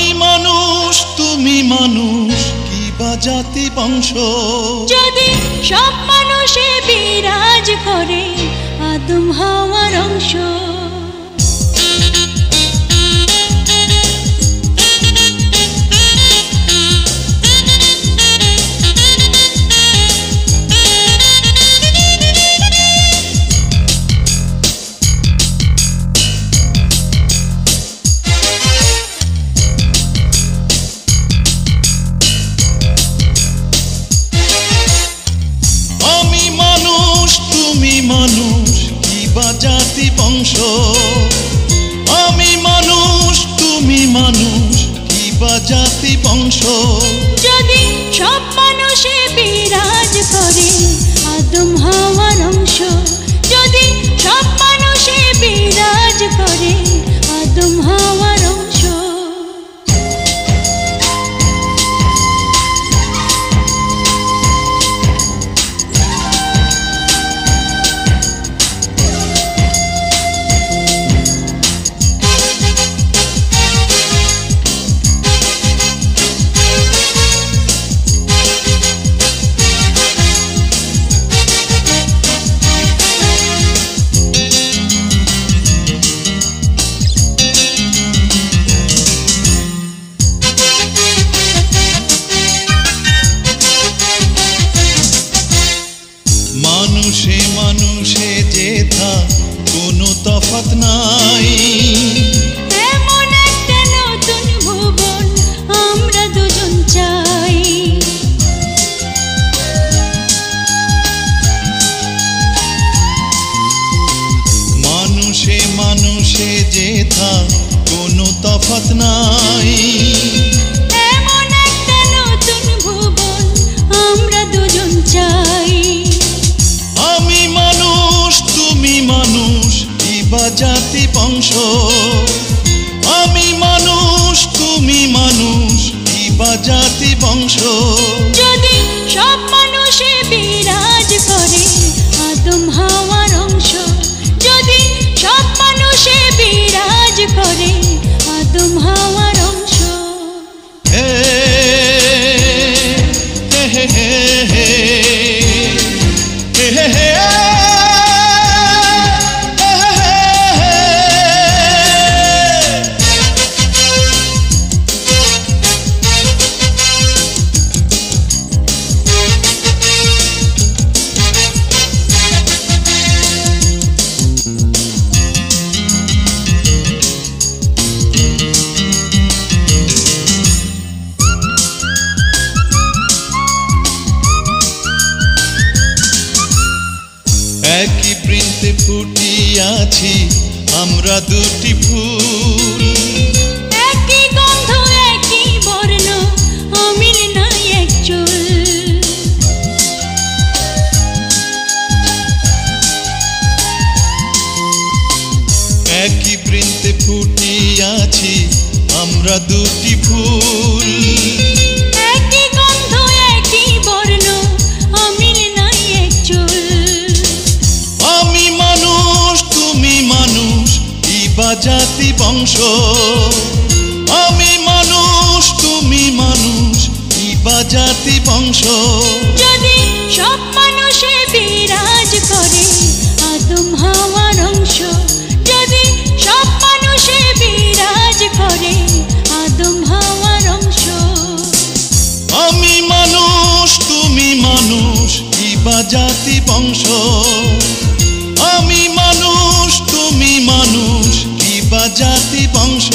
আমি মানুষ তুমি মানুষ কি বা জাতি বংশ যদি সব মানুষে বিরাজ করে আদম হাওয়ার অংশ মানুষ কি বা জাতি বংশ আমি মানুষ তুমি মানুষ কি বা জাতি বংশ যদি সব মানুষে বিরাজ করে আদম হাওয়ার অংশ যদি সব মানুষে বিরাজ করে আদম হাওয়ার অংশ মানুষে মানুষে যেথা কোনো তফাৎ নাই এমন একটা নতুন ভুবন আমরা দুজন চাই মানুষে মানুষে যেথা কোনো তফাৎ নাই এমন একটা নতুন ভুবন আমরা দুজন চাই আমি মানুষ তুমি মানুষ কি বা জাতি বংশ আমি মানুষ তুমি মানুষ কি বা জাতি বংশ যদি সব মানুষে বিরাজ করে আদম হাওয়ার অংশ যদি সব মানুষে বিরাজ করে আদম হাওয়ার অংশ হে হে হে হে হে হে হে একই বৃন্তে ফুটিয়াছি আমরা দুটি ফুল একই গন্ধ একই বর্ণ অমিল নাই এক চুল একই বৃন্তে ফুটিয়াছি আমরা দুটি ফুল একই গন্ধ একই বর্ণ অমিল নাই এক চুল আমি মানুষ তুমি মানুষ কি বা জাতি বংশ আমি মানুষ তুমি মানুষ কি বা জাতি বংশ যদি সব মানুষে বিরাজ করে আদম হাওয়ার অংশ যদি সব মানুষে বিরাজ করে আদম হাওয়ার অংশ আমি মানুষ তুমি মানুষ কি বা জাতি বংশ আমি মানুষ তুমি মানুষ কি বা জাতি বংশ